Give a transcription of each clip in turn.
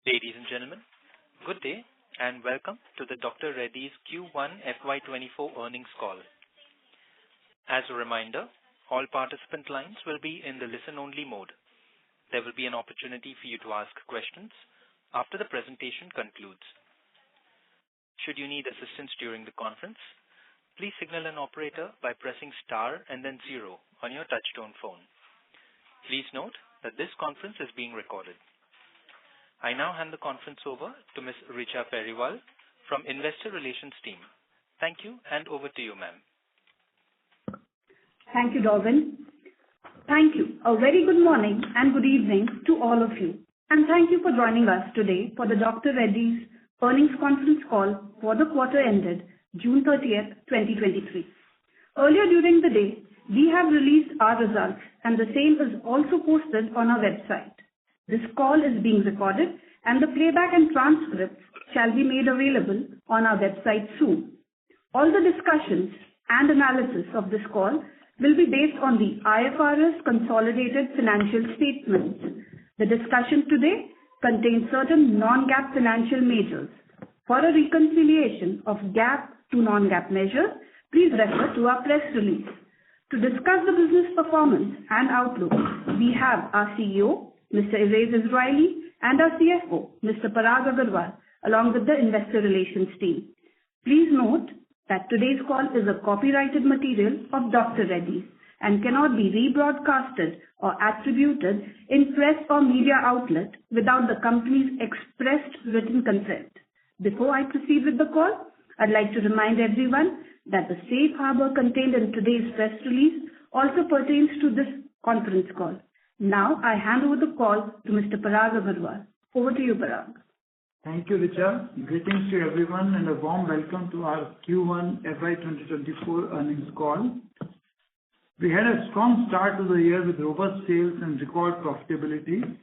Ladies and gentlemen, good day and welcome to the Dr. Reddys Q1 FY24 earnings call. As a reminder, all participant lines will be in the listen-only mode. There will be an opportunity for you to ask questions after the presentation concludes. Should you need assistance during the conference, please signal an operator by pressing star and then 0 on your touchtone phone. Please note that this conference is being recorded. I now hand the conference over to Ms. Richa Periwal from Investor Relations team. Thank you, and over to you, ma'am. Thank you, Darwin. Thank you. A very good morning and good evening to all of you. And thank you for joining us today for the Dr. Reddys earnings conference call for the quarter ended June 30th, 2023. Earlier during the day, we have released our results and the same is also posted on our website. This call is being recorded and the playback and transcripts shall be made available on our website soon. All the discussions and analysis of this call will be based on the IFRS consolidated financial statements. The discussion today contains certain non-GAAP financial measures. For a reconciliation of GAAP to non-GAAP measures, please refer to our press release. To discuss the business performance and outlook, we have our CEO, Mr. Erez Israeli, and our CFO, Mr. Parag Agarwal, along with the Investor Relations team. Please note that today's call is a copyrighted material of Dr. Reddys and cannot be rebroadcasted or attributed in press or media outlet without the company's expressed written consent. Before I proceed with the call, I'd like to remind everyone that the safe harbor contained in today's press release also pertains to this conference call. Now, I hand over the call to Mr. Parag Agarwal. Over to you, Parag. Thank you, Richa. Greetings to everyone and a warm welcome to our Q1 FY23-24 earnings call. We had a strong start to the year with robust sales and record profitability.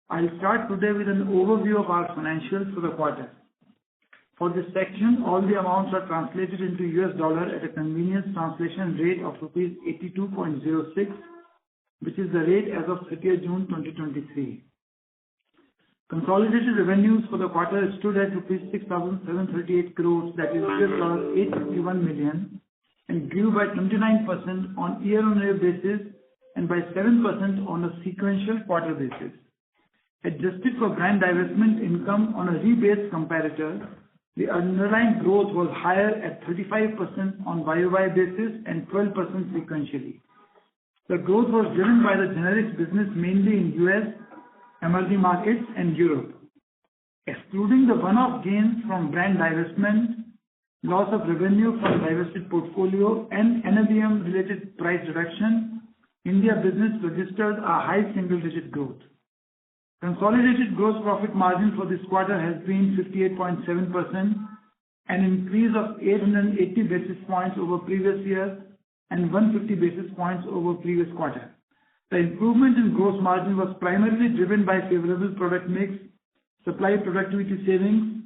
I'll start today with an overview of our financials for the quarter. For this section, all the amounts are translated into US dollar at a convenience translation rate of rupees 82.06. which is the rate as of 30th June 2023. Consolidated revenues for the quarter stood at rupees 6,738 crores, that is $851 million, and grew by 29% on year-on-year basis and by 7% on a sequential quarter basis. Adjusted for brand divestment income on a rebased comparator, the underlying growth was higher at 35% on YOY basis and 12% sequentially. The growth was driven by the generics business mainly in US, emerging markets and Europe. Excluding the one-off gains from brand divestment, loss of revenue from divested portfolio and NLEM related price reduction, India business registered a high single-digit growth. Consolidated gross profit margin for this quarter has been 58.7%, an increase of 880 basis points over previous year and 150 basis points over previous quarter. The improvement in gross margin was primarily driven by favorable product mix, supply productivity savings,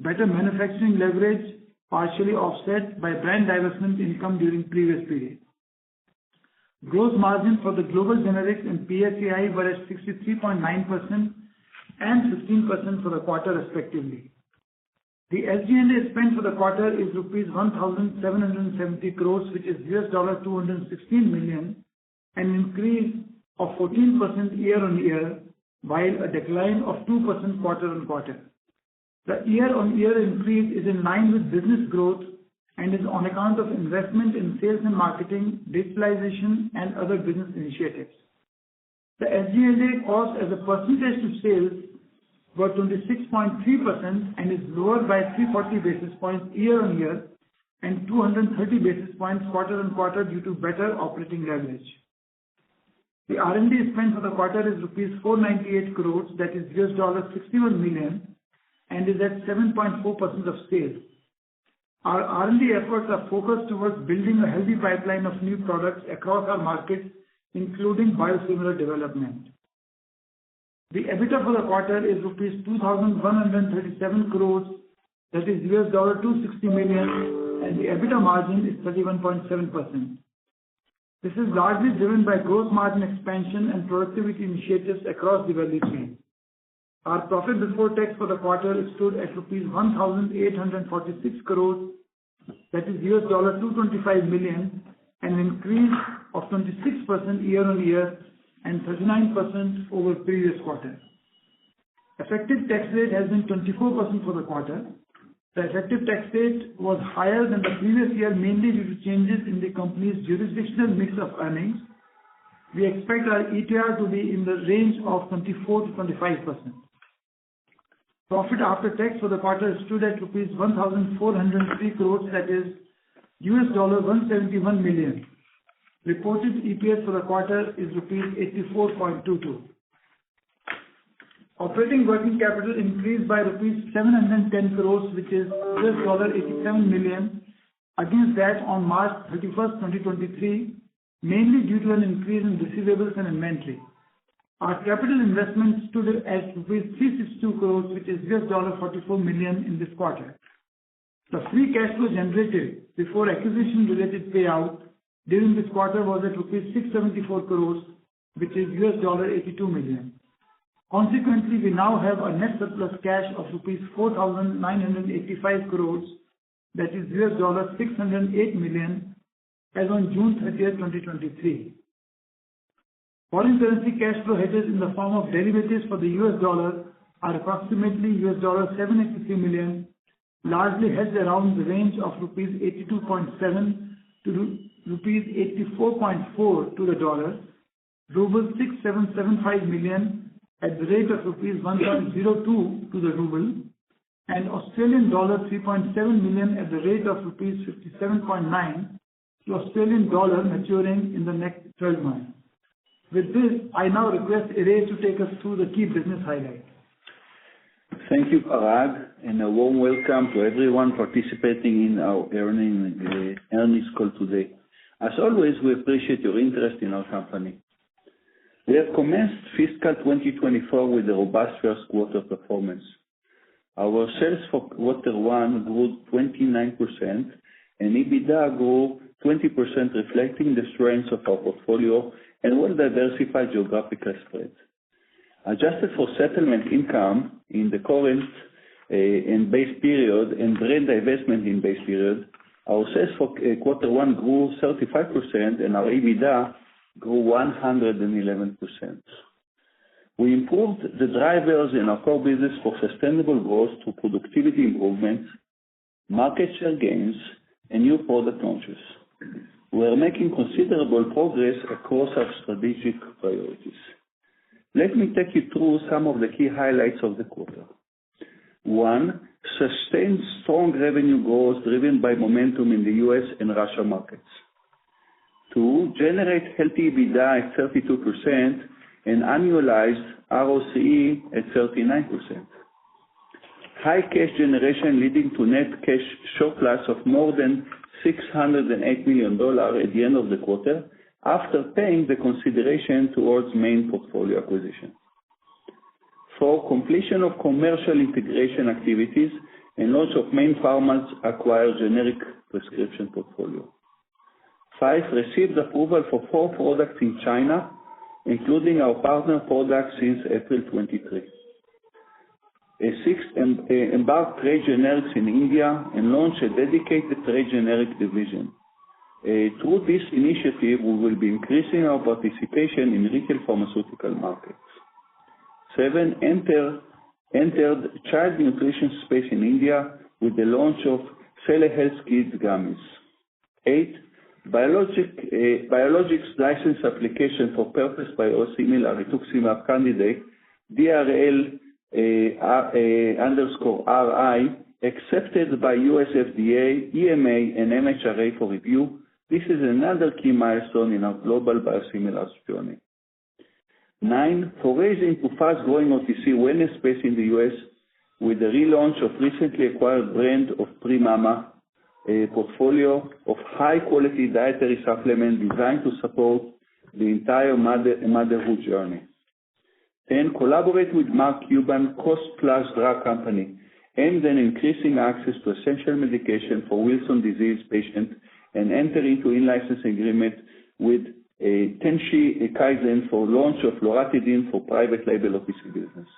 better manufacturing leverage, partially offset by brand divestment income during previous period. Gross margin for the global generics and PSAI were at 63.9% and 15% for the quarter respectively. The SG&A spend for the quarter is rupees 1,770 crores, which is $216 million, an increase of 14% year-on-year, while a decline of 2% quarter-on-quarter. The year-on-year increase is in line with business growth and is on account of investment in sales and marketing, digitalization, and other business initiatives. The SG&A cost as a percentage to sales were 26.3% and is lower by 340 basis points year-on-year and 230 basis points quarter-on-quarter due to better operating leverage. The R&D spend for the quarter is rupees 498 crores, that is $61 million, and is at 7.4% of sales. Our R&D efforts are focused towards building a healthy pipeline of new products across our markets, including biosimilar development. The EBITDA for the quarter is rupees 2,137 crores, that is $260 million, and the EBITDA margin is 31.7%. This is largely driven by gross margin expansion and productivity initiatives across the value chain. Our profit before tax for the quarter stood at rupees 1,846 crores, that is $225 million, an increase of 26% year-on-year and 39% over previous quarter. Effective tax rate has been 24% for the quarter. The effective tax rate was higher than the previous year, mainly due to changes in the company's jurisdictional mix of earnings. We expect our ETR to be in the range of 24 to 25%. Profit after tax for the quarter stood at rupees 1,403 crores, that is $171 million. Reported EPS for the quarter is rupees 84.22. Operating working capital increased by rupees 710 crores, which is $87 million, against that on March 31st, 2023, mainly due to an increase in receivables and inventory. Our capital investment stood at rupees 362 crores, which is $44 million in this quarter. The free cash flow generated before acquisition-related payout during this quarter was at rupees 674 crores, which is $82 million. Consequently, we now have a net surplus cash of rupees 4,985 crores, that is $608 million, as on June 30th, 2023. Foreign currency cash flow hedges in the form of derivatives for the US dollar are approximately $783 million, largely hedged around the range of rupees 82.7 to rupees 84.4 to the dollar, ruble 6775 million at the rate of rupees 1.02 to the ruble, and Australian dollar 3.7 million at the rate of rupees 57.9 to Australian dollar maturing in the next 12 months. With this, I now request Eray to take us through the key business highlights. Thank you, Parag, and a warm welcome to everyone participating in our earnings call today. As always, we appreciate your interest in our company. We have commenced fiscal 2024 with a robust first quarter performance. Our sales for quarter one grew 29%, and EBITDA grew 20%, reflecting the strengths of our portfolio and well-diversified geographical spread. Adjusted for settlement income in the current and base period and brand divestment in base period, our sales for quarter one grew 35% and our EBITDA grew 111%. We improved the drivers in our core business for sustainable growth through productivity improvements, market share gains, and new product launches. We are making considerable progress across our strategic priorities. Let me take you through some of the key highlights of the quarter. 1. Sustained strong revenue growth driven by momentum in the US and Russia markets. 2. Generate healthy EBITDA at 32% and annualized ROCE at 39%. High cash generation leading to net cash surplus of more than $608 million at the end of the quarter, after paying the consideration towards main portfolio acquisition. 4. Completion of commercial integration activities and launch of main pharma's acquired generic prescription portfolio. 5. Received approval for 4 products in China, including our partner products since April 23. 6. Embark trade generics in India and launch a dedicated trade generic division. Through this initiative, we will be increasing our participation in retail pharmaceutical markets. 7. Entered child nutrition space in India with the launch of Telehealth Kids Gummies. 8. Biologics license application for purpose biosimilar rituximab candidate, DRL _RI, accepted by US FDA, EMA, and MHRA for review. This is another key milestone in our global biosimilars journey. 9. Forays into fast-growing OTC wellness space in the US with the relaunch of recently acquired brand of Primama, a portfolio of high-quality dietary supplements designed to support the entire motherhood journey. 10. Collaborate with Mark Cuban cost-plus drug company aimed at increasing access to essential medication for Wilson disease patients and enter into in-license agreement with Tenshi Kaizen for launch of loratadine for private label OTC business.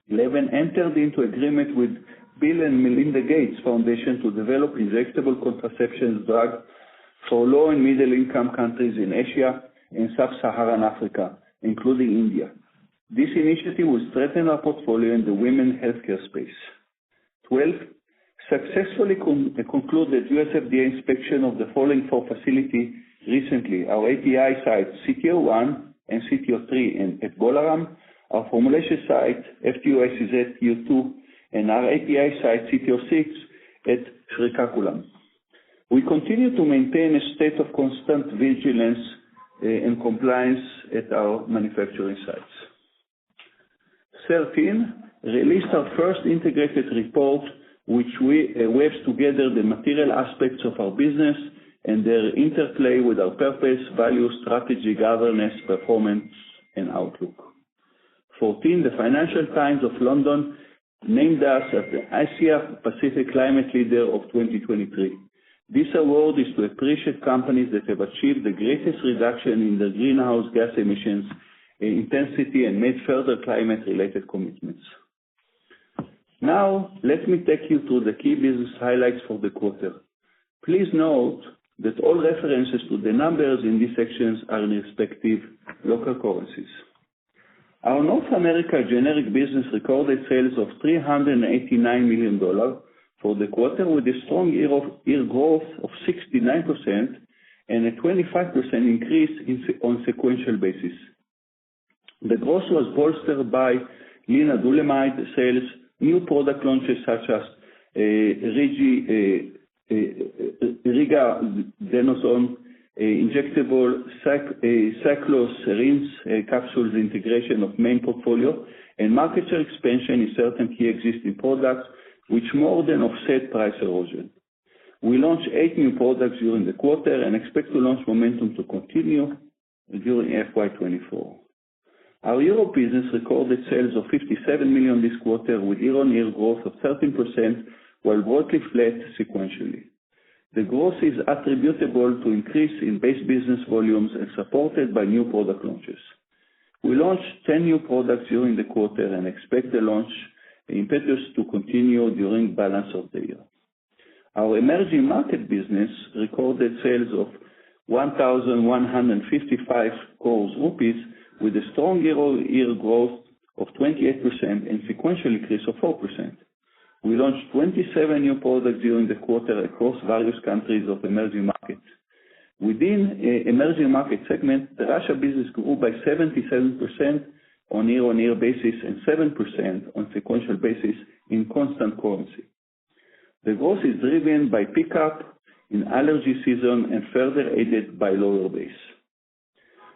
11, entered into agreement with Bill and Melinda Gates Foundation to develop injectable contraception drug for low and middle income countries in Asia and sub-Saharan Africa, including India. This initiative will strengthen our portfolio in the women's healthcare space. 12, successfully concluded US FDA inspection of the following four facilities recently: our API site CTO1 and CTO3 at Bolaram, our formulation site FTO-SEZ U2, and our API site CTO6 at Srikakulam. We continue to maintain a state of constant vigilance and compliance at our manufacturing sites. 13, released our first integrated report, which weaves together the material aspects of our business and their interplay with our purpose, values, strategy, governance, performance, and outlook. 14, the Financial Times of London named us as the Asia Pacific Climate Leader of 2023. This award is to appreciate companies that have achieved the greatest reduction in their greenhouse gas emissions intensity and made further climate-related commitments. Now, let me take you through the key business highlights for the quarter. Please note that all references to the numbers in these sections are in respective local currencies. Our North America generic business recorded sales of $389 million for the quarter, with a strong year-over-year growth of 69% and a 25% increase on sequential basis. The growth was bolstered by lenalidomide sales, new product launches such as Rigadenosone, injectable cycloserine capsules integration of main portfolio, and market share expansion in certain key existing products, which more than offset price erosion. We launched 8 new products during the quarter and expect to launch momentum to continue during FY24. Our Europe business recorded sales of $57 million this quarter, with year-on-year growth of 13%, while broadly flat sequentially. The growth is attributable to increase in base business volumes and supported by new product launches. We launched 10 new products during the quarter and expect the launch impetus to continue during balance of the year. Our emerging market business recorded sales of 1,155 crores rupees, with a strong year-over-year growth of 28% and sequential increase of 4%. We launched 27 new products during the quarter across various countries of emerging markets. Within emerging market segment, the Russia business grew by 77% on year-on-year basis and 7% on sequential basis in constant currency. The growth is driven by pickup in allergy season and further aided by lower base.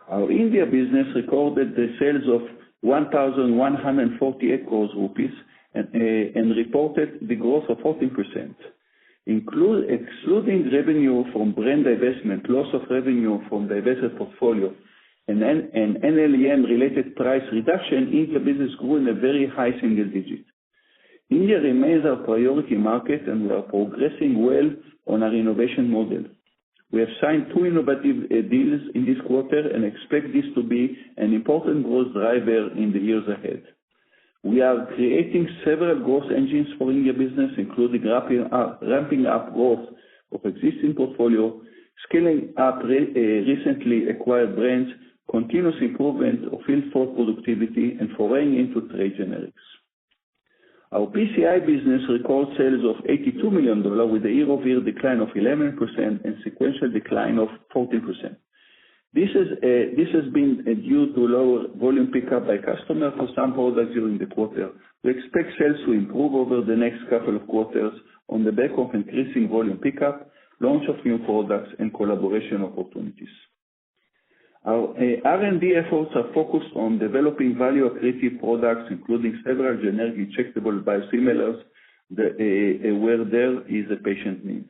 Our India business recorded the sales of 1,148 crores rupees and reported the growth of 14%. Excluding revenue from brand divestment, loss of revenue from divested portfolio, and NLEM-related price reduction, India business grew in a very high single digit. India remains our priority market, and we are progressing well on our innovation model. We have signed 2 innovative deals in this quarter and expect this to be an important growth driver in the years ahead. We are creating several growth engines for India business, including ramping up growth of existing portfolio, scaling up recently acquired brands, continuous improvement of field force productivity, and foraying into trade generics. Our PCI business records sales of $82 million with a year-over-year decline of 11% and sequential decline of 14%. This has been due to lower volume pickup by customers for some products during the quarter. We expect sales to improve over the next couple of quarters on the back of increasing volume pickup, launch of new products, and collaboration opportunities. Our R&D efforts are focused on developing value-accretive products, including several generic injectable biosimilars where there is a patient need.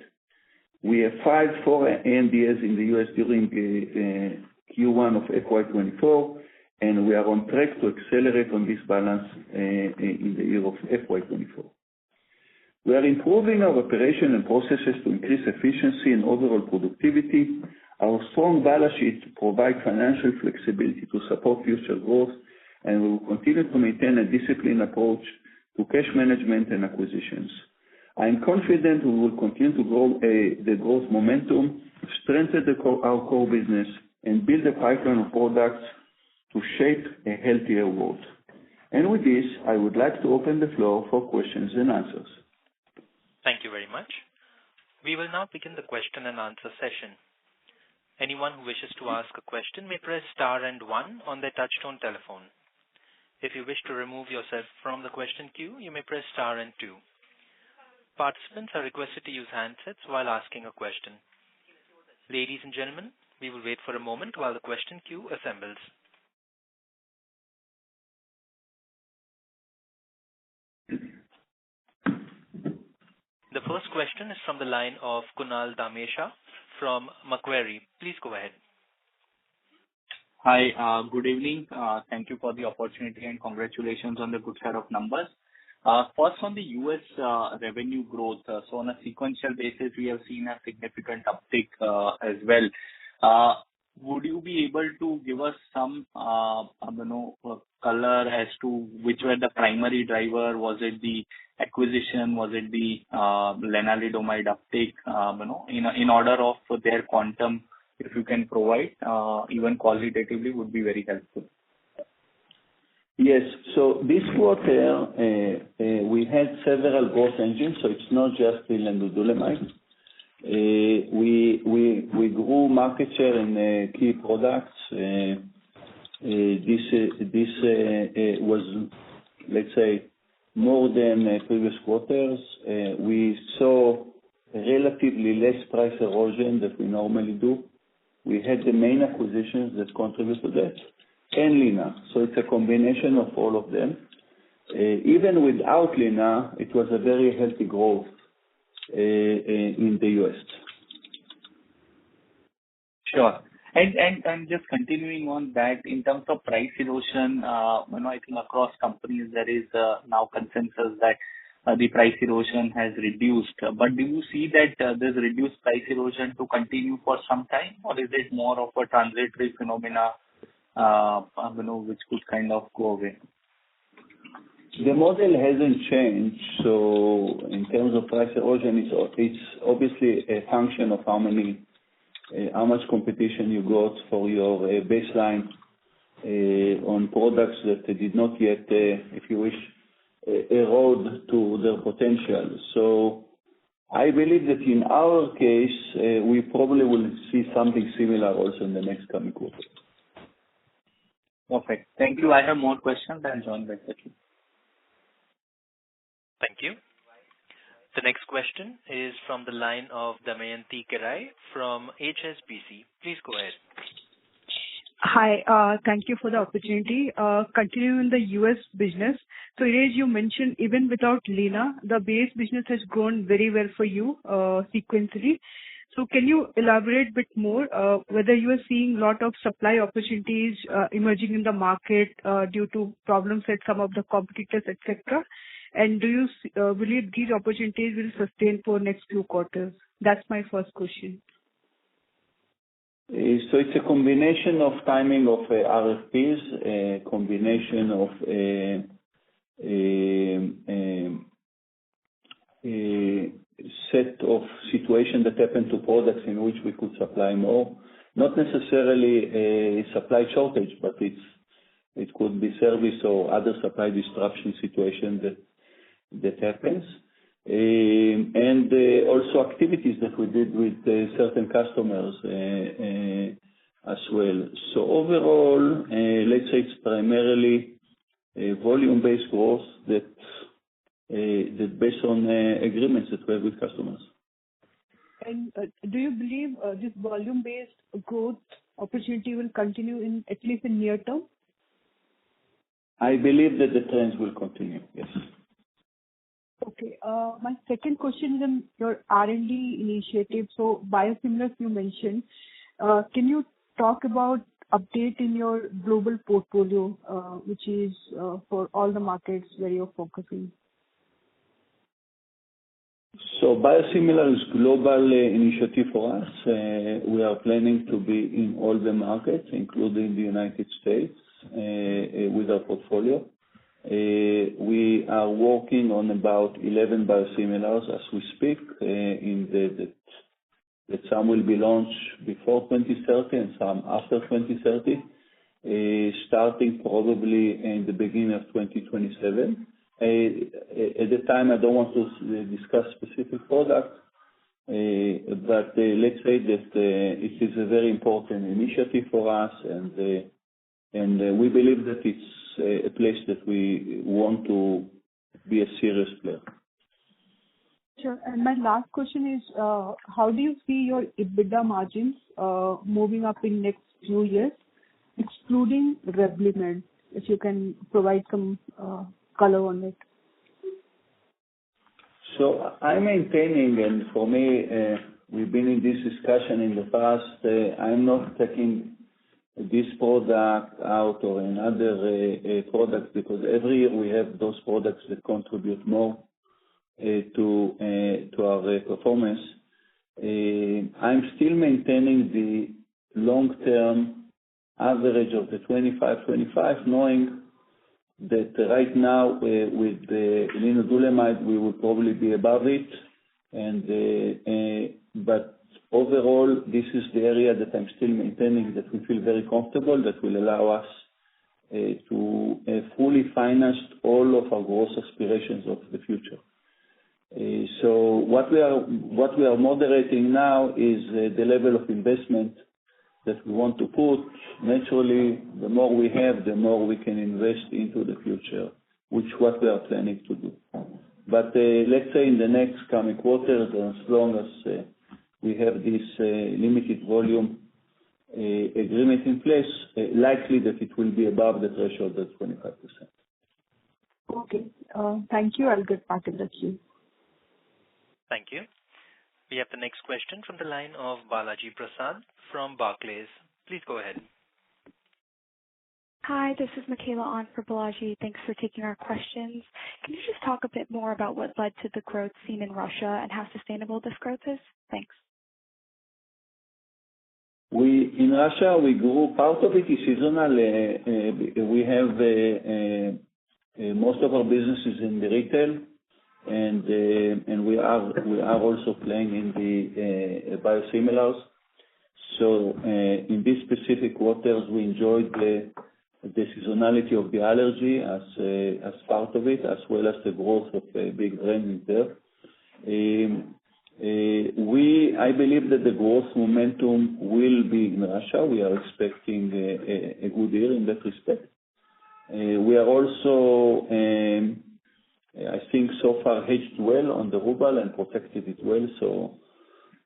We have filed 4 ANDAs in the U.S. during Q1 of FY24, and we are on track to accelerate on this balance in the year of FY24. We are improving our operation and processes to increase efficiency and overall productivity. Our strong balance sheet provides financial flexibility to support future growth. and we will continue to maintain a disciplined approach to cash management and acquisitions. I am confident we will continue to grow the growth momentum, strengthen our core business, and build a pipeline of products to shape a healthier world. And with this, I would like to open the floor for questions and answers. Thank you very much. We will now begin the question and answer session. Anyone who wishes to ask a question may press star and 1 on their touchtone telephone. If you wish to remove yourself from the question queue, you may press star and 2. Participants are requested to use handsets while asking a question. Ladies and gentlemen, we will wait for a moment while the question queue assembles. The first question is from the line of Kunal Dhamesha from Macquarie. Please go ahead. Hi, good evening. Thank you for the opportunity and congratulations on the good set of numbers. First, on the U.S. revenue growth, so on a sequential basis, we have seen a significant uptick as well. Would you be able to give us some, color as to which were the primary driver? Was it the acquisition? Was it the lenalidomide uptake? In order of their quantum, if you can provide, even qualitatively, would be very helpful. Yes. So this quarter, we had several growth engines, so it's not just the lenalidomide. We grew market share in key products. This was, let's say, more than previous quarters. We saw relatively less price erosion that we normally do. We had the main acquisitions that contribute to that, and Lina. So it's a combination of all of them. Even without Lina, it was a very healthy growth in the U.S. Sure. And just continuing on that, in terms of price erosion, I think across companies there is now consensus that the price erosion has reduced. But do you see that this reduced price erosion to continue for some time, or is it more of a transitory phenomena, which could kind of go away? The model hasn't changed, so in terms of price erosion, it's obviously a function of how much competition you got for your baseline on products that did not yet, if you wish, erode to their potential. So I believe that in our case, we probably will see something similar also in the next coming quarter. Perfect. Thank you. I have more questions. I'll join back with you. Thank you. The next question is from the line of Damayanti Kerai from HSBC. Please go ahead. Hi, thank you for the opportunity. Continuing the U.S. business. So, Erez, you mentioned even without Lina, the base business has grown very well for you sequentially. So can you elaborate a bit more whether you are seeing a lot of supply opportunities emerging in the market due to problems at some of the competitors, etc.? And do you believe these opportunities will sustain for next few quarters? That's my first question. So it's a combination of timing of RFPs, a combination of a set of situations that happen to products in which we could supply more. Not necessarily a supply shortage, but it could be service or other supply disruption situation that happens. And also activities that we did with certain customers as well. So overall, let's say it's primarily volume-based growth that based on agreements that we have with customers. And do you believe this volume-based growth opportunity will continue in at least in near term? I believe that the trends will continue, yes. Okay. My second question is on your R&D initiative. So biosimilars you mentioned. Can you talk about update in your global portfolio, which is for all the markets where you're focusing? So biosimilar is global initiative for us. We are planning to be in all the markets, including the United States. with our portfolio. We are working on about 11 biosimilars as we speak, that some will be launched before 2030 and some after 2030, starting probably in the beginning of 2027. At the time, I don't want to discuss specific products, but let's say that it is a very important initiative for us, and we believe that it's a place that we want to be a serious player. Sure. And my last question is, how do you see your EBITDA margins moving up in next few years, excluding Revlimid? If you can provide some color on it. So I'm maintaining, and for me, we've been in this discussion in the past. I'm not taking this product out or another product, because every year we have those products that contribute more to our performance. I'm still maintaining the long-term average of the 25, knowing that right now with the lenalidomide we will probably be above it, but overall this is the area that I'm still maintaining, that we feel very comfortable, that will allow us to fully finance all of our growth aspirations of the future. So what we are moderating now is the level of investment that we want to put. Naturally, the more we have, the more we can invest into the future, which what we are planning to do. But let's say in the next coming quarters, as long as we have this limited volume agreement in place, likely that it will be above the threshold of 25%. Okay. Thank you. I'll get back in the queue. Thank you. We have the next question from the line of Balaji Prasad from Barclays. Please go ahead. Hi, this is Michaela on for Balaji. Thanks for taking our questions. Can you just talk a bit more about what led to the growth seen in Russia and how sustainable this growth is? Thanks. In Russia, we grew. Part of it is seasonal. We have most of our businesses in the retail, and we are also playing in the biosimilars. So in these specific quarters, we enjoyed the seasonality of the allergy as part of it, as well as the growth of a big brand there. I believe that the growth momentum will be in Russia. We are expecting a good year in that respect. We are also, I think, so far hedged well on the ruble and protected it well. So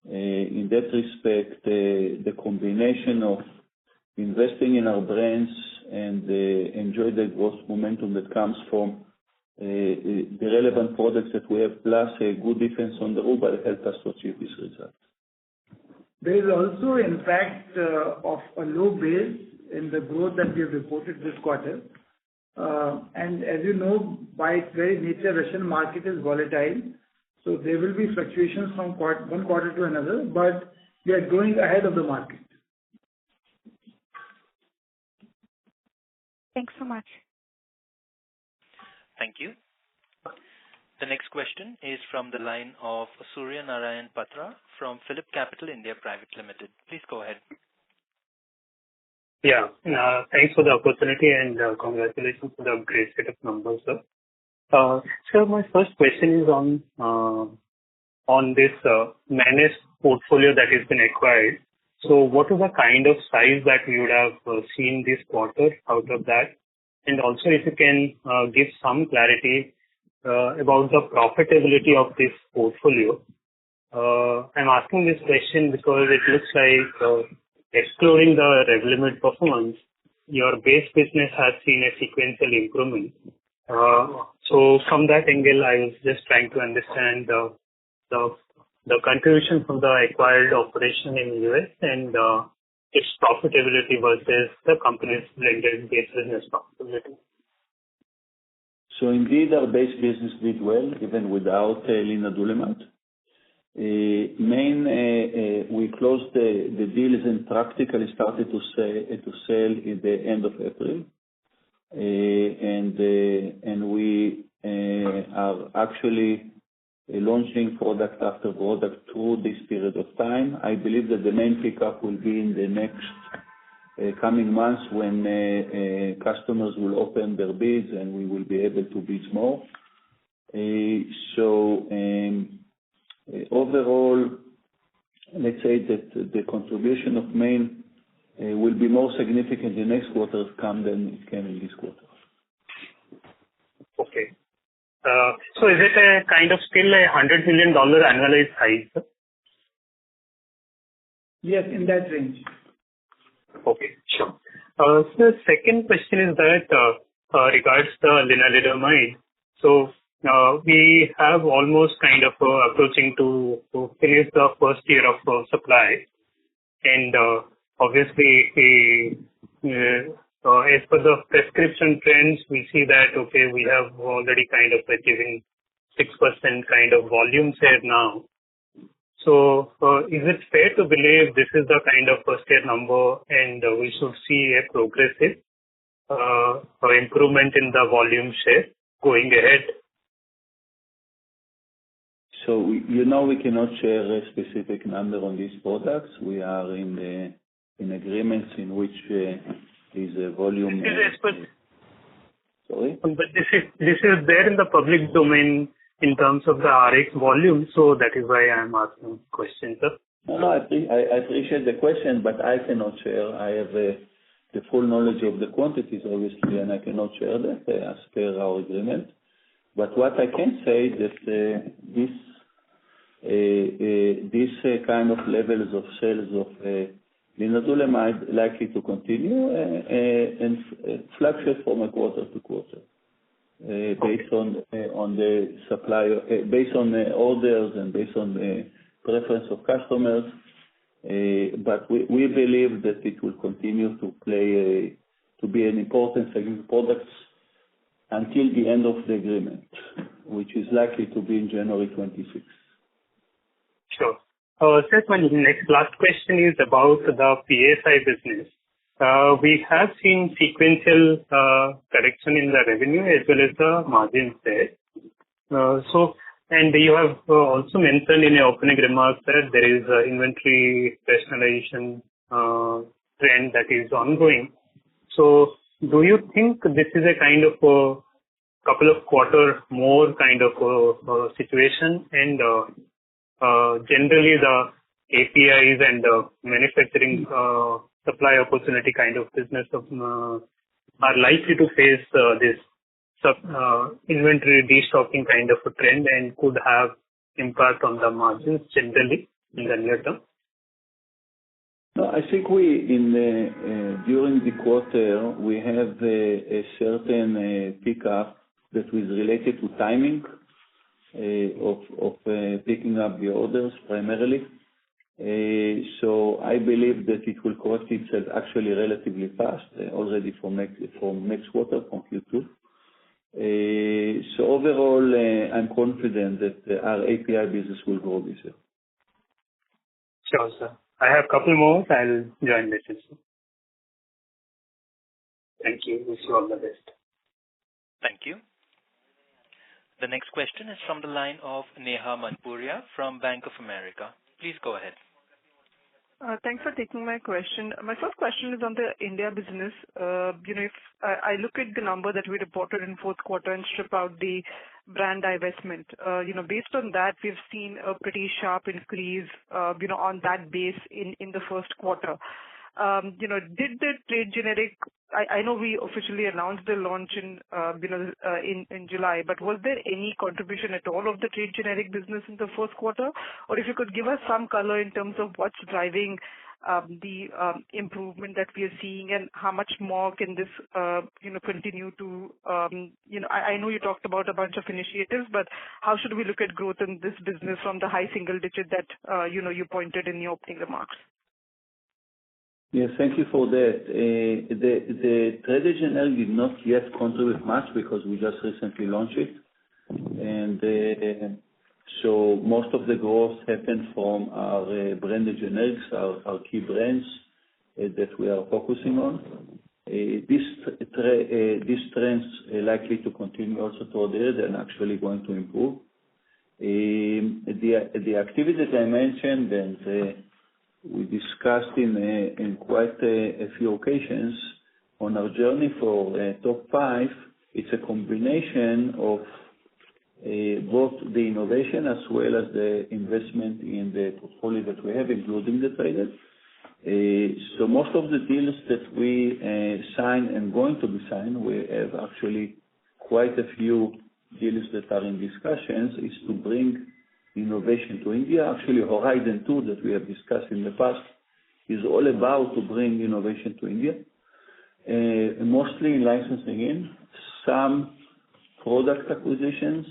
in that respect, the combination of investing in our brands and enjoy the growth momentum that comes from the relevant products that we have, plus a good defense on the ruble, help us to achieve this result. There is also impact of a low base in the growth that we have reported this quarter. And as you know, by its very nature, Russian market is volatile. So there will be fluctuations from one quarter to another, but we are going ahead of the market. Thanks so much. Thank you. The next question is from the line of Surya Narayan Patra from Phillip Capital India Private Limited. Please go ahead. Yeah, thanks for the opportunity and congratulations for the great set of numbers, sir. Sir, my first question is on this managed portfolio that has been acquired. So what is the kind of size that we would have seen this quarter out of that? And also if you can give some clarity about the profitability of this portfolio. I'm asking this question because it looks like excluding the Revlimid performance, your base business has seen a sequential improvement. So from that angle, I was just trying to understand the contribution from the acquired operation in the US and its profitability versus the company's blended base business profitability. So indeed, our base business did well, even without lenalidomide. We closed the deals and practically started to sell at the end of April. and we are actually launching product after product through this period of time. I believe that the main pickup will be in the next coming months when customers will open their bids and we will be able to bid more. Overall, let's say that the contribution of main will be more significant in next quarters than it can in this quarter. Okay. So is it a kind of still a $100 million annualized size? Yes, in that range. Okay, sure. So the second question is that regards the lenalidomide. So we have almost kind of approaching to finish the first year of supply, and obviously as per the prescription trends, we see that okay, we have already kind of achieving 6% kind of volume share now. So is it fair to believe this is the kind of first year number and we should see a progressive improvement in the volume share going ahead? So we cannot share a specific number on these products. We are in agreements in which is a volume. Sorry? But this is there in the public domain in terms of the RX volume, so that is why I am asking questions, sir. No, I appreciate the question, but I cannot share. I have the full knowledge of the quantities, obviously, and I cannot share that as per our agreement. But what I can say is that this kind of levels of sales of lenalidomide likely to continue and fluctuate from a quarter to quarter. Based on the supply, based on the orders and based on the preference of customers. But we believe that it will continue to be an important segment of products until the end of the agreement, which is likely to be in January 26. Sure. Sir, my last question is about the PSI business. We have seen sequential correction in the revenue as well as the margins there. And you have also mentioned in your opening remarks that there is inventory rationalization trend that is ongoing. So do you think this is a kind of a couple of quarter more kind of situation, and generally the APIs and manufacturing supply opportunity kind of business are likely to face this inventory destocking kind of a trend and could have impact on the margins generally in the near term? No, I think during the quarter we have a certain pickup that was related to timing of picking up the orders primarily. So I believe that it will correct itself actually relatively fast already from next quarter, from Q2. So overall, I'm confident that our API business will grow this year. Sure, sir. I have a couple more. I'll join this. Thank you. Wish you all the best. Thank you. The next question is from the line of Neha Manpuria from Bank of America. Please go ahead. Thanks for taking my question. My first question is on the India business. If I look at the number that we reported in fourth quarter and strip out the brand divestment, based on that, we've seen a pretty sharp increase, on that base in the first quarter. Did the trade generic, I know we officially announced the launch in July, but was there any contribution at all of the trade generic business in the first quarter? Or if you could give us some color in terms of what's driving the improvement that we are seeing, and how much more can this, continue to, I know you talked about a bunch of initiatives, but how should we look at growth in this business from the high single digit that, you pointed in your opening remarks? Yes, thank you for that. The trade generic did not yet contribute much because we just recently launched it. And so most of the growth happened from our branded generics, our key brands that we are focusing on. These trends are likely to continue also toward the end and actually going to improve. The activity that I mentioned and we discussed in quite a few occasions on our journey for top 5, it's a combination of both the innovation as well as the investment in the portfolio that we have, including the traders. So most of the deals that we sign and going to be signed, we have actually quite a few deals that are in discussions, is to bring innovation to India. Actually, Horizon 2 that we have discussed in the past is all about to bring innovation to India, mostly in licensing in, some product acquisitions,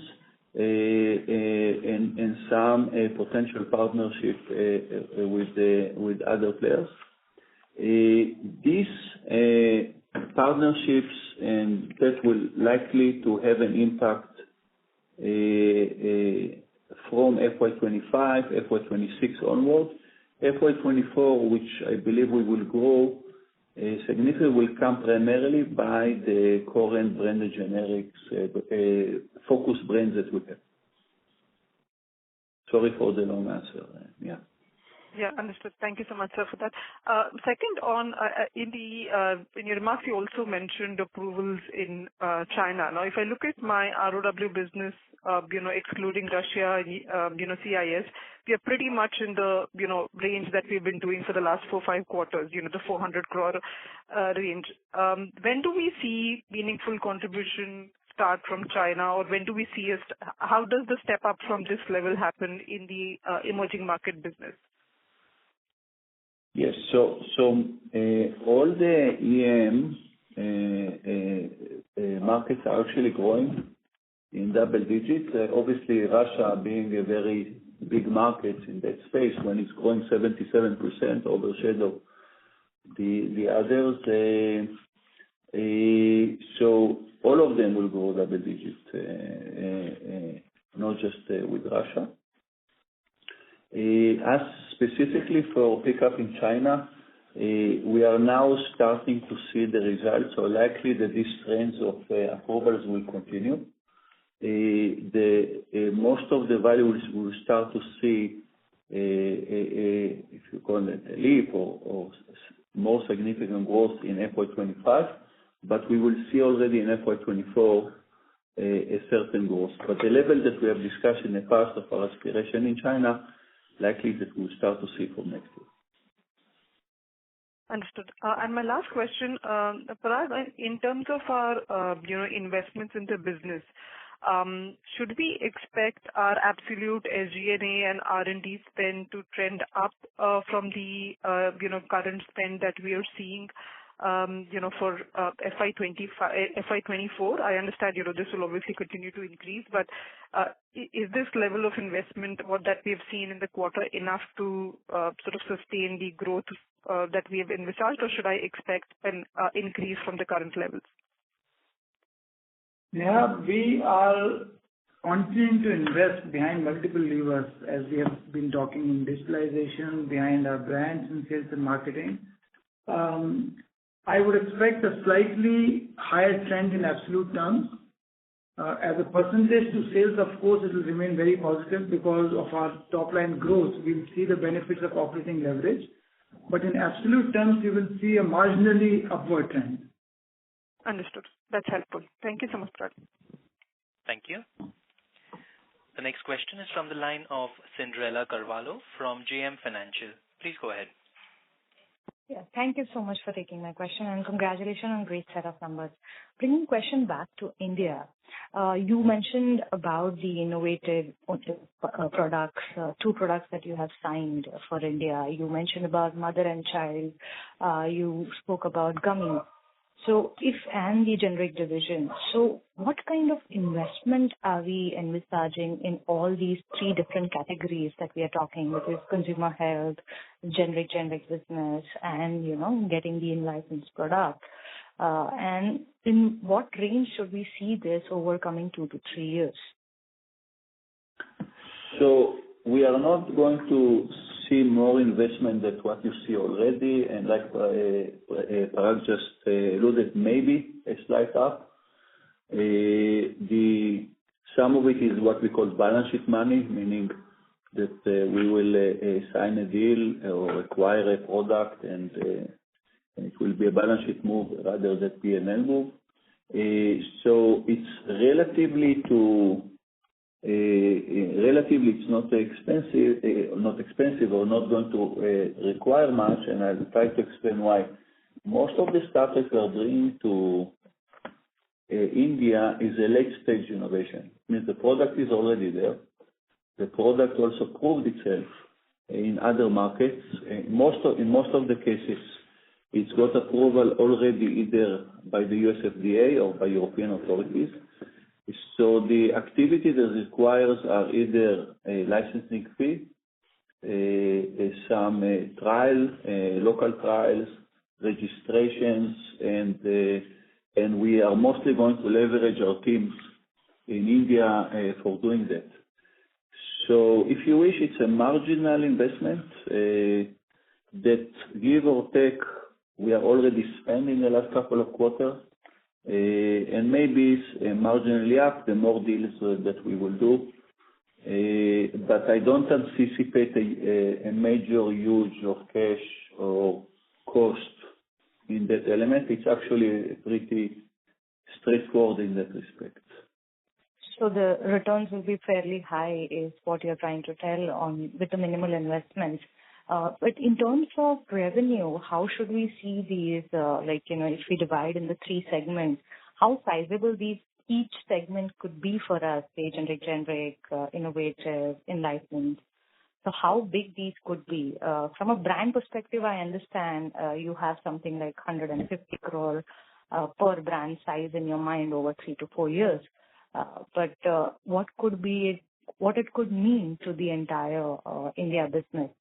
and some potential partnership with other players. These partnerships and that will likely to have an impact from FY25, FY26 onwards. FY24, which I believe we will grow significantly, will come primarily by the current branded generics focus brands that we have. Sorry for the long answer. Yeah. Yeah, understood. Thank you so much, sir, for that. Second, on in your remarks, you also mentioned approvals in China. Now, if I look at my ROW business, excluding Russia, CIS, we are pretty much in the, range that we've been doing for the last 4-5 quarters, the 400 crore range. When do we see meaningful contribution start from China, or when do we see how does the step up from this level happen in the emerging market business? Yes. So all the EM markets are actually growing in double digits. Obviously, Russia being a very big market in that space, when it's growing 77%, overshadow the others. So all of them will grow double digits, not just with Russia. As specifically for pickup in China, we are now starting to see the results, so likely that these trends of approvals will continue. Most of the value will start to see, if you call it a leap or more significant growth in FY25, but we will see already in FY24 a certain growth. But the level that we have discussed in the past of our aspiration in China, likely that we'll start to see from next year. Understood. And my last question, Parag, in terms of our, investments in the business, should we expect our absolute SG&A and R&D spend to trend up from the, current spend that we are seeing, for FY24? I understand, this will obviously continue to increase, but is this level of investment, what that we have seen in the quarter, enough to sort of sustain the growth that we have envisaged, or should I expect an increase from the current levels? Yeah, we are continuing to invest behind multiple levers, as we have been talking in digitalization, behind our brands and sales and marketing. I would expect a slightly higher trend in absolute terms. As a percentage to sales, of course, it will remain very positive because of our top line growth. We'll see the benefits of operating leverage, but in absolute terms, you will see a marginally upward trend. Understood. That's helpful. Thank you so much, Parag. Thank you. The next question is from the line of Cinderella Carvalho from JM Financial. Please go ahead. Yeah, thank you so much for taking my question, and congratulations on great set of numbers. Bringing question back to India, you mentioned about the innovative products, 2 products that you have signed for India. You mentioned about mother and child. You spoke about gummies. So and the generic division. So what kind of investment are we envisaging in all these 3 different categories that we are talking, which is consumer health, generic business, and, getting the in-licensed product? And in what range should we see this over coming 2 to 3 years? So we are not going to see more investment than what you see already, and like Parag just alluded, maybe a slight up. Some of it is what we call balance sheet money, meaning that we will sign a deal or acquire a product, and it will be a balance sheet move rather than P&L move. So it's relatively it's not expensive or not going to require much, and I'll try to explain why. Most of the stuff that we are bringing to India is a late-stage innovation. It means the product is already there. The product also proved itself in other markets. In most of the cases, it's got approval already either by the US FDA or by European authorities. So the activity that requires are either a licensing fee, some local trials, registrations, and we are mostly going to leverage our teams in India for doing that. So if you wish, it's a marginal investment that, give or take, we are already spending the last couple of quarters, and maybe it's marginally up the more deals that we will do. But I don't anticipate a major huge of cash or cost in that element. It's actually pretty straightforward in that respect. So the returns will be fairly high is what you're trying to tell with the minimal investments. But in terms of revenue, how should we see these, if we divide in the three segments, how sizable each segment could be for us, say generic, innovative, enlightened? So how big these could be? From a brand perspective, I understand you have something like 150 crore per brand size in your mind over 3 to 4 years. But what it could mean to the entire India business?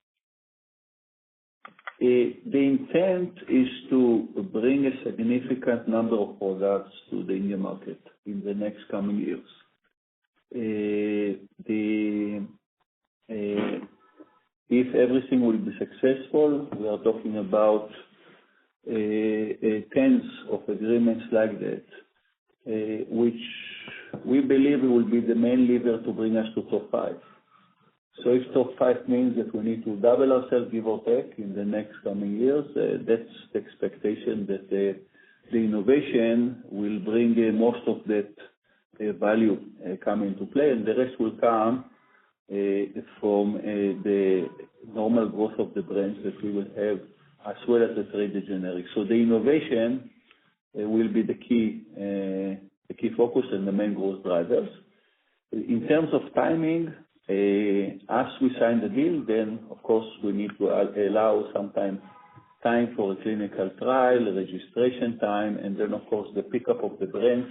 The intent is to bring a significant number of products to the Indian market in the next coming years. If everything will be successful, we are talking about tens of agreements like that, which we believe will be the main lever to bring us to top 5. So if top 5 means that we need to double ourselves, give or take, in the next coming years, that's the expectation that the innovation will bring most of that value come into play, and the rest will come from the normal growth of the brands that we will have, as well as the trade generic. So the innovation will be the key focus and the main growth drivers. In terms of timing, as we sign the deal, then of course we need to allow some time for a clinical trial, registration time, and then of course the pickup of the brands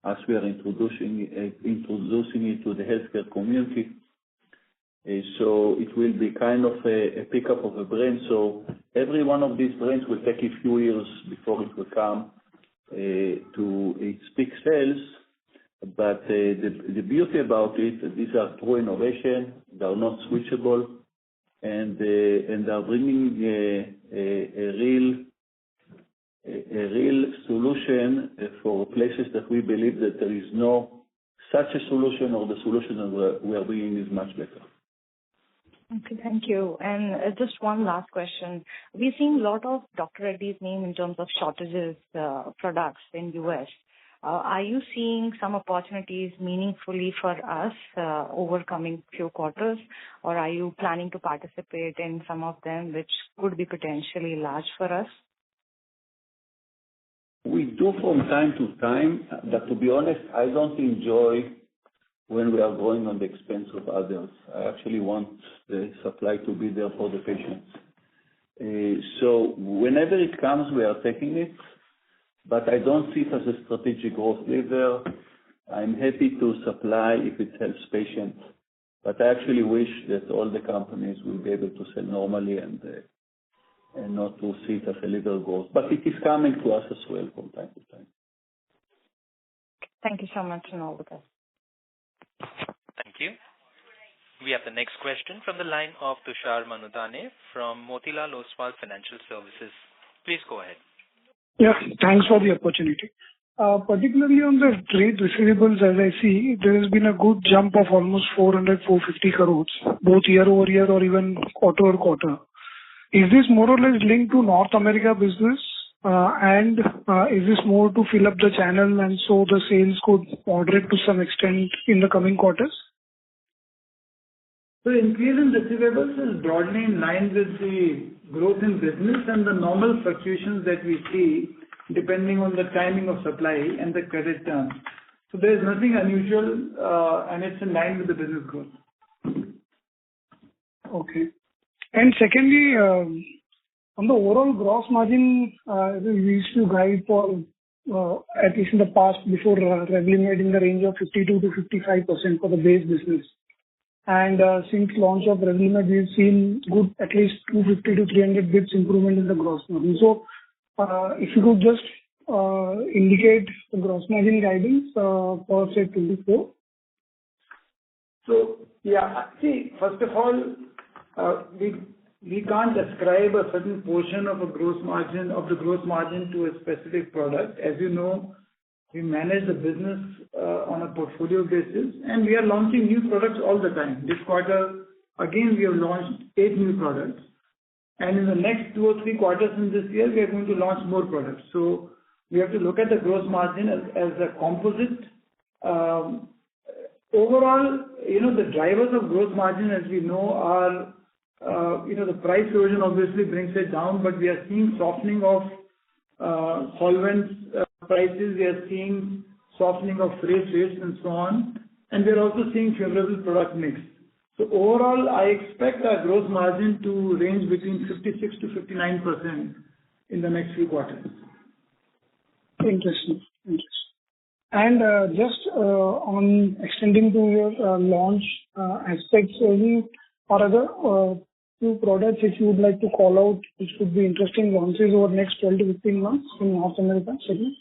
as we are introducing it to the healthcare community. So it will be kind of a pickup of a brand. So every one of these brands will take a few years before it will come to its peak sales. But the beauty about it, these are true innovation. They are not switchable, and they are bringing a real solution for places that we believe that there is no such a solution, or the solution that we are bringing is much better. Okay, thank you. And just one last question. We've seen a lot of Dr. Reddy's name in terms of shortages products in US. Are you seeing some opportunities meaningfully for us over coming few quarters, or are you planning to participate in some of them which could be potentially large for us? We do from time to time, but to be honest, I don't enjoy when we are going on the expense of others. I actually want the supply to be there for the patients. So whenever it comes, we are taking it, but I don't see it as a strategic growth lever. I'm happy to supply if it helps patients, but I actually wish that all the companies will be able to sell normally and not to see it as a lever growth. But it is coming to us as well from time to time. Thank you so much, and all the best. Thank you. We have the next question from the line of Tushar Manudhane from Motilal Oswal Financial Services. Please go ahead. Yeah, thanks for the opportunity. Particularly on the trade receivables, as I see, there has been a good jump of almost 450 crores, both year-over-year or even quarter-over-quarter. Is this more or less linked to North America business? And is this more to fill up the channel and so the sales could moderate to some extent in the coming quarters? So increase in receivables is broadly in line with the growth in business and the normal fluctuations that we see depending on the timing of supply and the credit terms. So there is nothing unusual, and it's in line with the business growth. Okay. And secondly, on the overall gross margin, we used to guide for, at least in the past, before Revlimid in the range of 52 to 55% for the base business. And since launch of Revlimid, we've seen good, at least 250 to 300 bits improvement in the gross margin. So, if you could just indicate the gross margin guidance for say 24. So yeah, see, first of all, we can't ascribe a certain portion of the gross margin to a specific product. As you know, we manage the business on a portfolio basis, and we are launching new products all the time. This quarter, again, we have launched 8 new products. And in the next 2 or 3 quarters in this year, we are going to launch more products. So we have to look at the gross margin as a composite. Overall, the drivers of gross margin, as we know, are, the price erosion obviously brings it down, but we are seeing softening of solvents prices. We are seeing softening of freight rates and so on. And we are also seeing favorable product mix. So overall, I expect our gross margin to range between 56 to 59% in the next few quarters. Interesting. And just on extending to your launch aspects, any or other few products which you would like to call out, which could be interesting launches over the next 12 to 15 months in North America segment?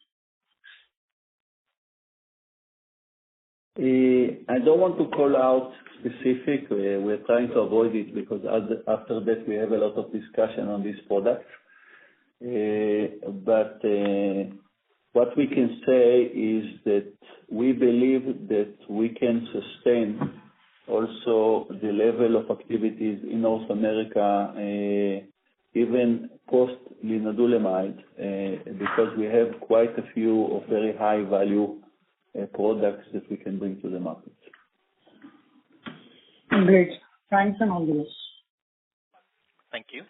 I don't want to call out specific. We're trying to avoid it because after that we have a lot of discussion on this product. But what we can say is that we believe that we can sustain also the level of activities in North America, even post linadulamide, because we have quite a few of very high value products that we can bring to the market. Great. Thanks and all the best. Thank you.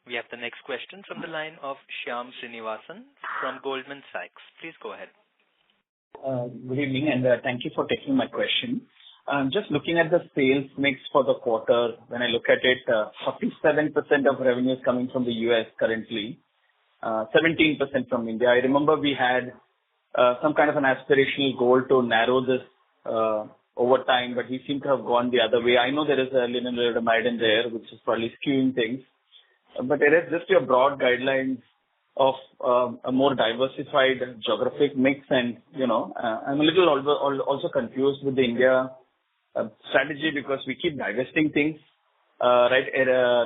We have the next question from the line of Shyam Srinivasan from Goldman Sachs. Please go ahead. Good evening, and thank you for taking my question. Just looking at the sales mix for the quarter, when I look at it, 47% of revenue is coming from the US currently, 17% from India. I remember we had some kind of an aspirational goal to narrow this over time, but we seem to have gone the other way. I know there is a lenalidomide in there, which is probably skewing things, but there is just your broad guidelines of a more diversified geographic mix. And, I'm a little also confused with the India strategy because we keep divesting things, right?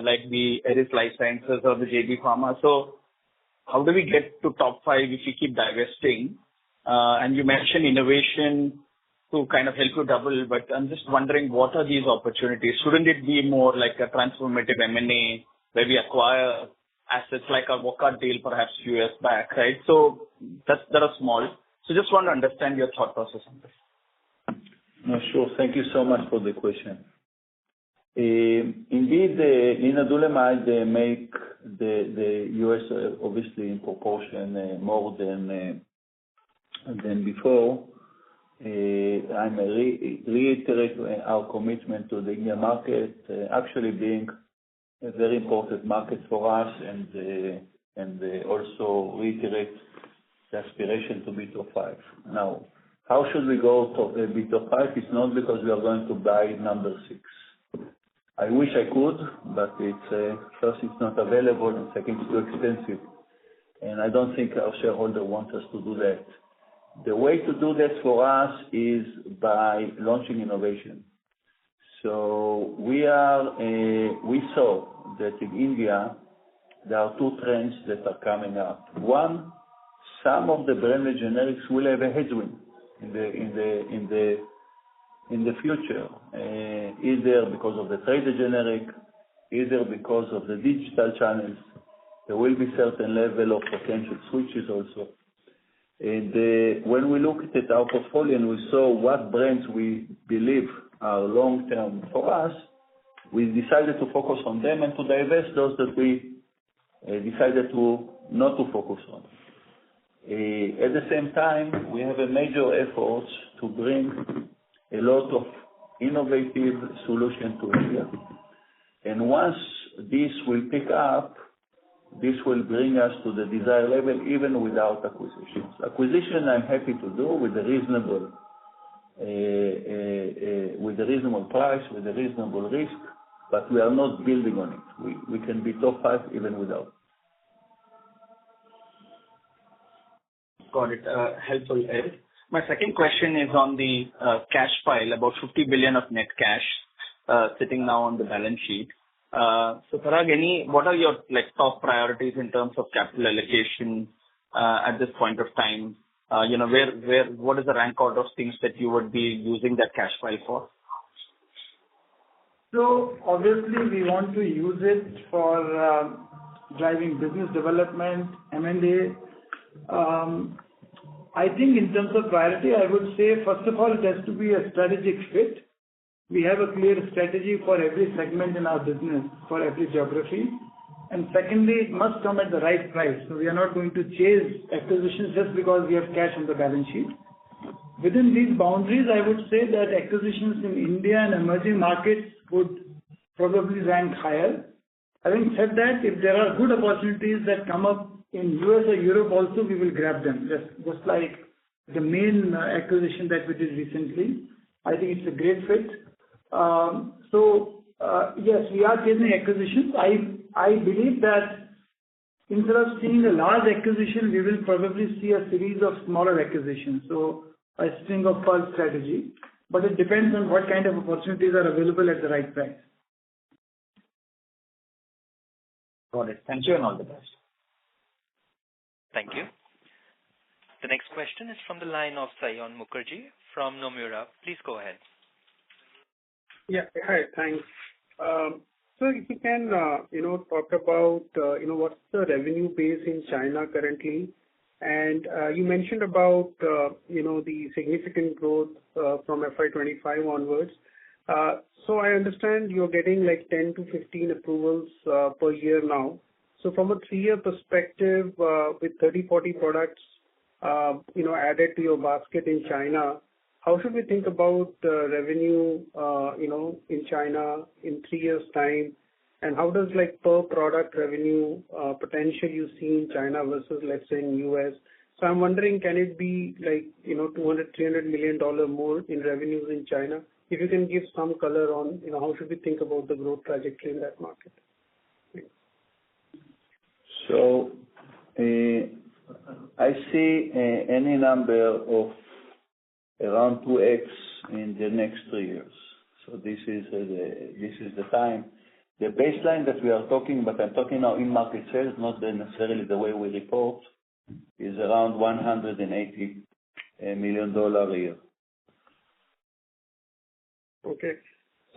Like the Reddys Life Sciences or the JB Pharma. So how do we get to top 5 if we keep divesting? And you mentioned innovation to kind of help you double, but I'm just wondering, what are these opportunities? Shouldn't it be more like a transformative M&A where we acquire assets like our Wockhardt deal perhaps a few years back, right? So that are small. So just want to understand your thought process on this. No, sure. Thank you so much for the question. Indeed, linadulamide make the US obviously in proportion more than before. I'm reiterate our commitment to the India market, actually being a very important market for us, and also reiterate the aspiration to be top 5. Now, how should we go to be top 5? It's not because we are going to buy number 6. I wish I could, but first it's not available, and second it's too expensive. And I don't think our shareholder wants us to do that. The way to do that for us is by launching innovation. So we saw that in India, there are two trends that are coming up. One, some of the branded generics will have a headwind in the future, either because of the trade generic, either because of the digital channels. There will be certain level of potential switches also. And when we looked at our portfolio and we saw what brands we believe are long-term for us, we decided to focus on them and to divest those that we decided to not to focus on. At the same time, we have a major effort to bring a lot of innovative solution to India. And once this will pick up, this will bring us to the desired level even without acquisitions. Acquisition I'm happy to do with a reasonable price, with a reasonable risk, but we are not building on it. We can be top 5 even without. Got it. Helpful, Ed. My second question is on the cash pile, about 50 billion of net cash sitting now on the balance sheet. So Parag, what are your top priorities in terms of capital allocation at this point of time? What is the rank order of things that you would be using that cash pile for? So obviously we want to use it for driving business development, M&A. I think in terms of priority, I would say first of all it has to be a strategic fit. We have a clear strategy for every segment in our business, for every geography. And secondly, it must come at the right price. So we are not going to chase acquisitions just because we have cash on the balance sheet. Within these boundaries, I would say that acquisitions in India and emerging markets would probably rank higher. Having said that, if there are good opportunities that come up in US or Europe also, we will grab them. Just like the main acquisition that we did recently. I think it's a great fit. Yes, we are chasing acquisitions. I believe that instead of seeing a large acquisition, we will probably see a series of smaller acquisitions. So a string of pearl strategy. But it depends on what kind of opportunities are available at the right price. Got it. Thank you and all the best. Thank you. The next question is from the line of Sayon Mukherjee from Nomura. Please go ahead. Yeah. Hi. Thanks. So if you can, talk about, what's the revenue base in China currently? And you mentioned about, the significant growth from FY25 onwards. So I understand you're getting like 10 to 15 approvals per year now. So from a 3-year perspective, with 30, 40 products, added to your basket in China, how should we think about revenue, in China in 3 years' time? And how does per product revenue potential you see in China versus, let's say, in US? So I'm wondering, can it be $200, $300 million more in revenues in China? If you can give some color on, how should we think about the growth trajectory in that market? Thanks. So I see any number of around 2x in the next 3 years. So this is the time. The baseline that we are talking, but I'm talking now in market sales, not necessarily the way we report, is around $180 million a year. Okay.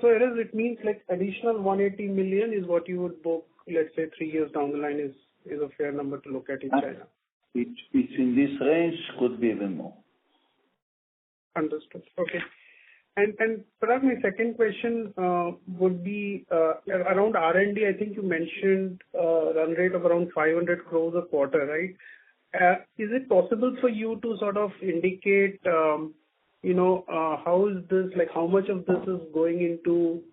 So it means additional 180 million is what you would book, let's say 3 years down the line is a fair number to look at in China. It's in this range, could be even more. Understood. Okay. And Parag, my second question would be around R&D. I think you mentioned run rate of around 500 crores a quarter, right? Is it possible for you to sort of indicate, how is this, how much of this is going into,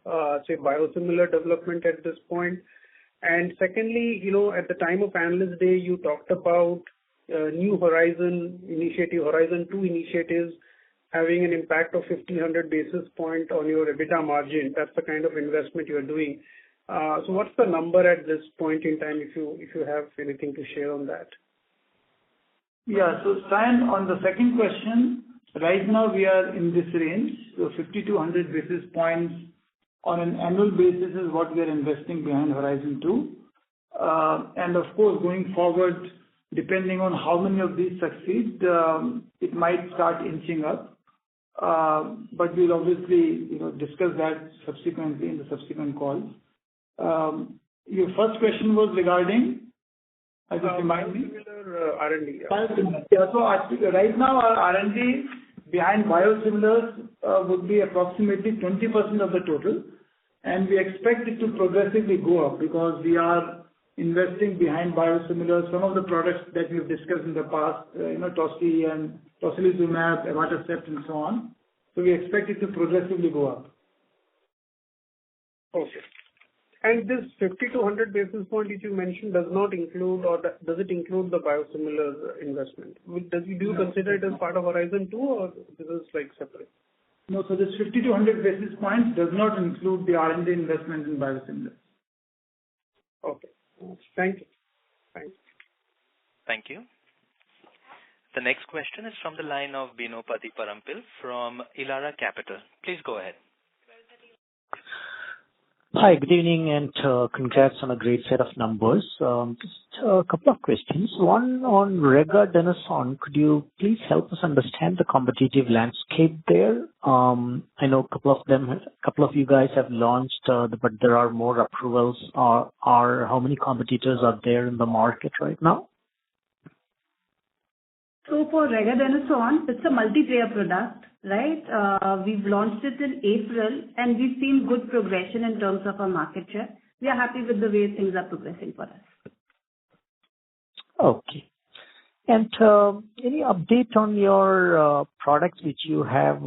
say, biosimilar development at this point? And secondly, at the time of Analyst Day, you talked about New Horizon initiative, Horizon 2 initiatives, having an impact of 1,500 basis point on your EBITDA margin. That's the kind of investment you're doing. So what's the number at this point in time, if you have anything to share on that? Yeah. So Sayan, on the second question, right now we are in this range, so 50 to 100 basis points on an annual basis is what we are investing behind Horizon 2. And of course, going forward, depending on how many of these succeed, it might start inching up. But we'll obviously, discuss that subsequently in the subsequent calls. Your first question was regarding, just remind me. R&D. Yeah. So right now, our R&D behind biosimilars would be approximately 20% of the total, and we expect it to progressively go up because we are investing behind biosimilars. Some of the products that we've discussed in the past, Tosi and tocilizumab, Evatacept, and so on. So we expect it to progressively go up. Okay. And this 50 to 100 basis point which you mentioned does not include, or does it include the biosimilar investment? Do you consider it as part of Horizon 2, or this is like separate? No, so this 50 to 100 basis points does not include the R&D investment in biosimilars. Okay. Thank you. Thanks. Thank you. The next question is from the line of Bino Patiparampil from Elara Capital. Please go ahead. Hi, good evening, and congrats on a great set of numbers. Just a couple of questions. One on Regadenoson. Could you please help us understand the competitive landscape there? I know a couple of you guys have launched, but there are more approvals. How many competitors are there in the market right now? So for Regadenoson, it's a multi-player product, right? We've launched it in April, and we've seen good progression in terms of our market share. We are happy with the way things are progressing for us. Okay. And any update on your products which you have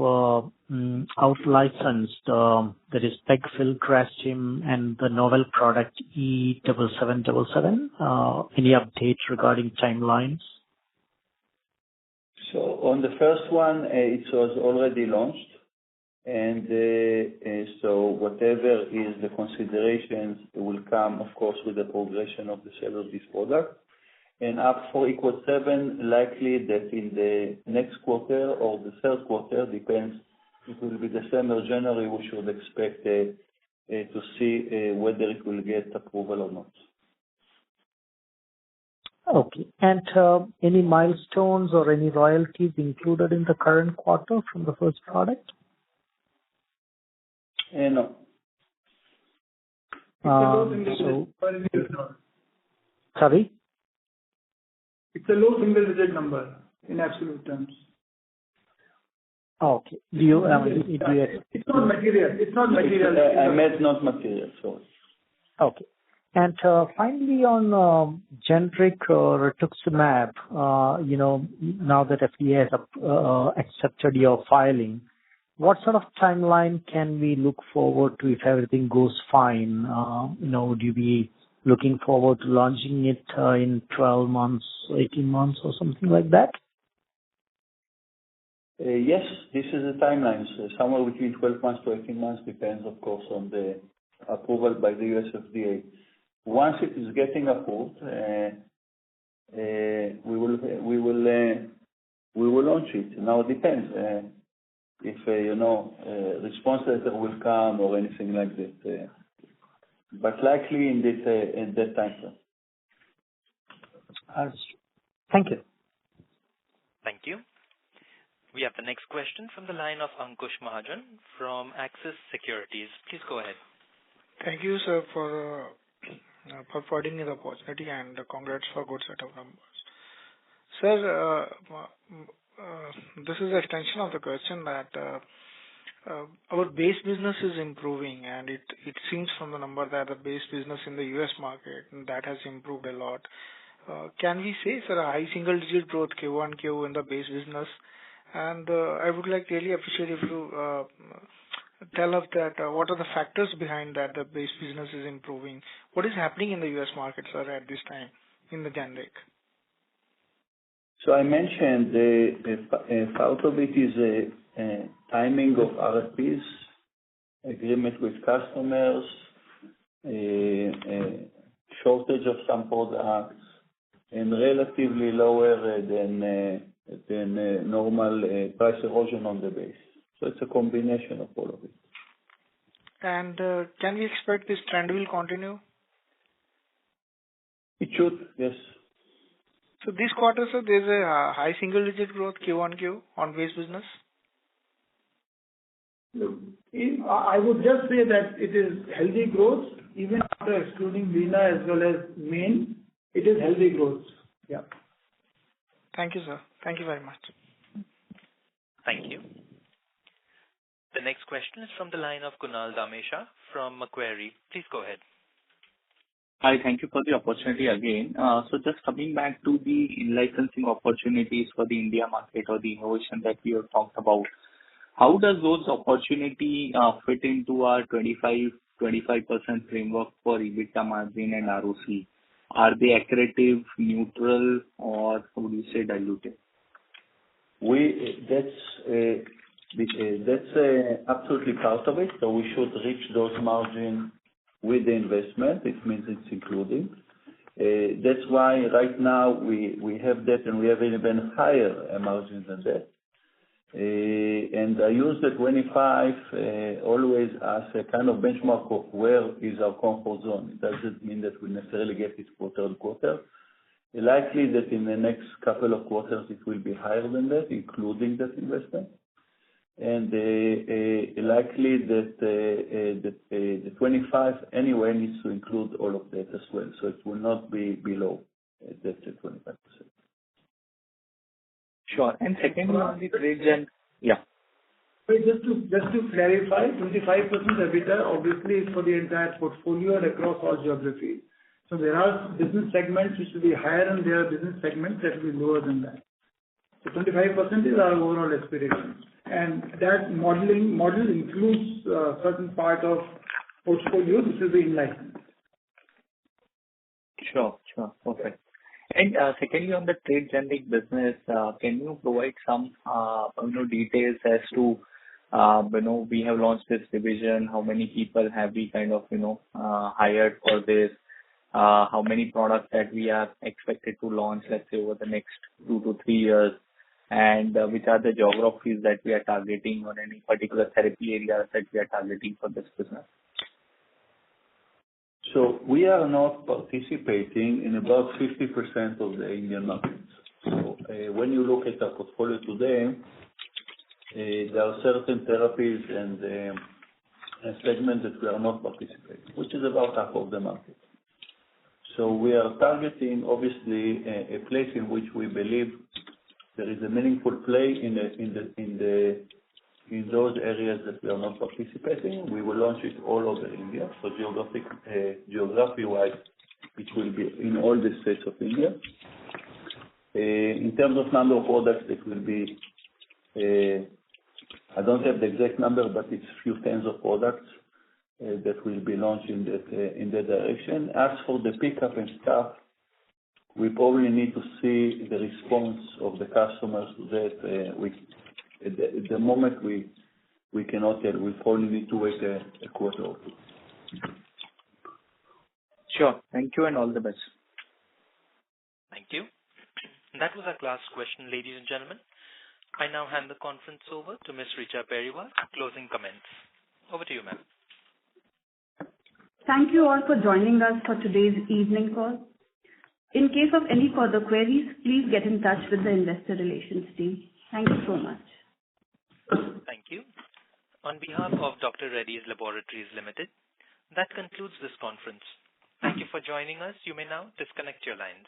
out-licensed, that is pegfilgrastim and the novel product E7777? Any updates regarding timelines? So on the first one, it was already launched, and so whatever is the considerations will come, of course, with the progression of the sale of this product. And up for Equal7, likely that in the next quarter or the third quarter, depends, it will be December, January, we should expect to see whether it will get approval or not. Okay. And any milestones or any royalties included in the current quarter from the first product? No. Sorry? It's a low single-digit number in absolute terms. Okay. It's not material. It's not material. I meant not material, sorry. Okay. And finally, on generic rituximab, now that FDA has accepted your filing, what sort of timeline can we look forward to if everything goes fine? Would you be looking forward to launching it in 12 months, 18 months, or something like that? Yes, this is the timeline. So somewhere between 12 months to 18 months depends, of course, on the approval by the US FDA. Once it is getting approved, we will launch it. Now it depends if response letter will come or anything like that. But likely in that time frame. Thank you. Thank you. We have the next question from the line of Ankush Mahajan from Axis Securities. Please go ahead. Thank you, sir, for providing me the opportunity, and congrats for a good set of numbers. Sir, this is an extension of the question that our base business is improving, and it seems from the number that the base business in the US market, that has improved a lot. Can we say, sir, a high single-digit growth Q1Q in the base business? And I would really appreciate if you tell us that what are the factors behind that the base business is improving. What is happening in the US market, sir, at this time in the generic? So I mentioned part of it is timing of RFPs, agreement with customers, shortage of some products, and relatively lower than normal price erosion on the base. So it's a combination of all of it. And can we expect this trend will continue? It should, yes. So this quarter, sir, there's a high single-digit growth Q1Q on base business. I would just say that it is healthy growth, even after excluding Lena as well as Main, it is healthy growth. Yeah. Thank you, sir. Thank you very much. Thank you. The next question is from the line of Kunal Damesha from Macquarie. Please go ahead. Hi, thank you for the opportunity again. So just coming back to the in-licensing opportunities for the India market or the innovation that we have talked about, how does those opportunity fit into our 25% framework for EBITDA margin and ROC? Are they accretive, neutral, or would you say dilutive? That's absolutely part of it. So we should reach those margins with the investment. It means it's including. That's why right now we have that, and we have even higher margins than that. And I use the 25 always as a kind of benchmark of where is our comfort zone. It doesn't mean that we necessarily get it quarter to quarter. Likely that in the next couple of quarters it will be higher than that, including that investment. And likely that the 25 anyway needs to include all of that as well. So it will not be below that 25%. Sure. And secondly, on the trade gen, yeah. Just to clarify, 25% EBITDA obviously is for the entire portfolio and across all geographies. So there are business segments which will be higher, and there are business segments that will be lower than that. So 25% is our overall aspiration, and that model includes certain part of portfolio which will be in license. Sure, perfect. And secondly, on the trade generic business, can you provide some details as to we have launched this division, how many people have we kind of hired for this, how many products that we are expected to launch, let's say over the next 2 to 3 years, and which are the geographies that we are targeting, or any particular therapy areas that we are targeting for this business? So we are not participating in about 50% of the Indian markets. So when you look at our portfolio today, there are certain therapies and segments that we are not participating, which is about half of the market. So we are targeting, obviously, a place in which we believe there is a meaningful play in those areas that we are not participating. We will launch it all over India. So geography-wise, it will be in all the states of India. In terms of number of products, it will be, I don't have the exact number, but it's a few tens of products that will be launched in that direction. As for the pickup and stuff, we probably need to see the response of the customers to that. At the moment, we cannot tell. We probably need to wait a quarter or two. Sure. Thank you and all the best. Thank you. That was our last question, ladies and gentlemen. I now hand the conference over to Ms. Richa Periwal for closing comments. Over to you, ma'am. Thank you all for joining us for today's evening call. In case of any further queries, please get in touch with the investor relations team. Thank you so much. Thank you. On behalf of Dr. Reddys Laboratories Limited, that concludes this conference. Thank you for joining us. You may now disconnect your lines.